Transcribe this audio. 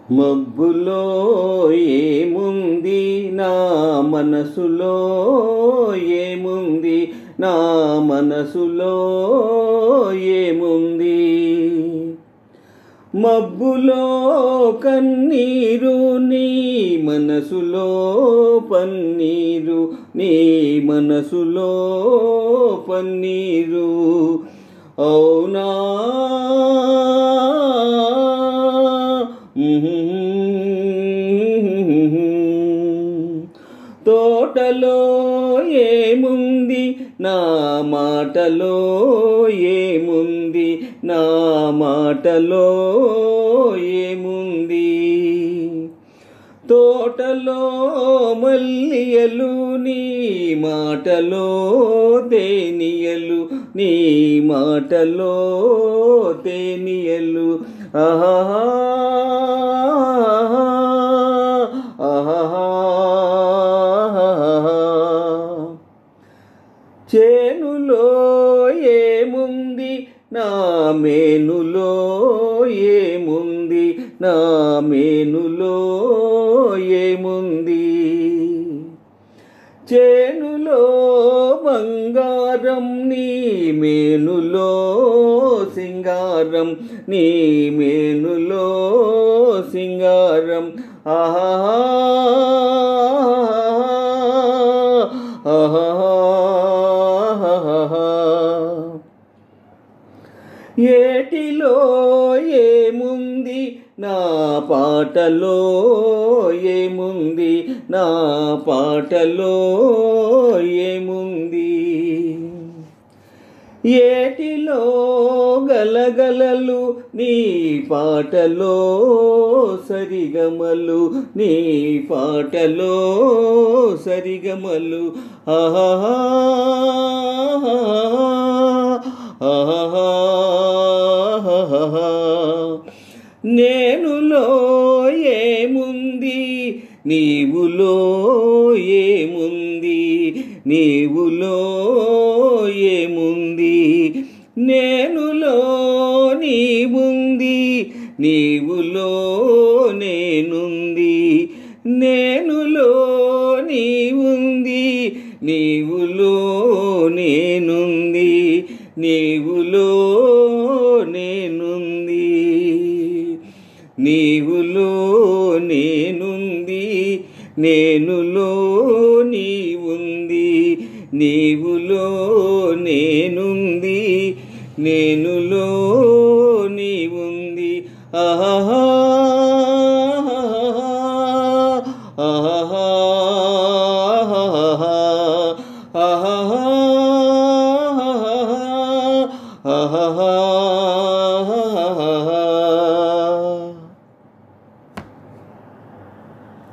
మబ్బులో ఏముంది నా మనసులో ఏముంది నా మనసులో ఏముంది మబ్బులో కన్నీరు నీ మనసులో పన్నీరు నీ మనసులో పన్నీరు అవునా తోటలో ఏముంది నా మాటలో ఏముంది నా మాటలో ఏముంది తోటలో మల్లియలు నీ మాటలో తేనియలు నీ మాటలో తేనియలు ఆహా ఆహా చేనులో ఏముంది నా మేనులో ఏముంది నా మేనులో ఏముంది చేనులో బంగారం నీ మేనులో సింగారం నీ మేనులో సింగారం ఆహా ఆహా ఏటిలో ఏముంది నా పాటలో ఏముంది నా పాటలో ఏముంది ఏటిలో గలగలలు నీ పాటలో సరిగమలు నీ పాటలో సరిగమలు ఆహా ఆహా నేనులో ఏముంది నీవులో ఏముంది నీవులో ఏముంది నేనులో నీవుంది నీవులో నేనుంది నేనులో నీవుంది నీవులో నేనుంది నీవులో నేనుంది నీవులో నేనుంది నేనులో నీవుంది నీవులో నేనుంది నేనులో నీవుంది ఆహా ఆహా ఆహా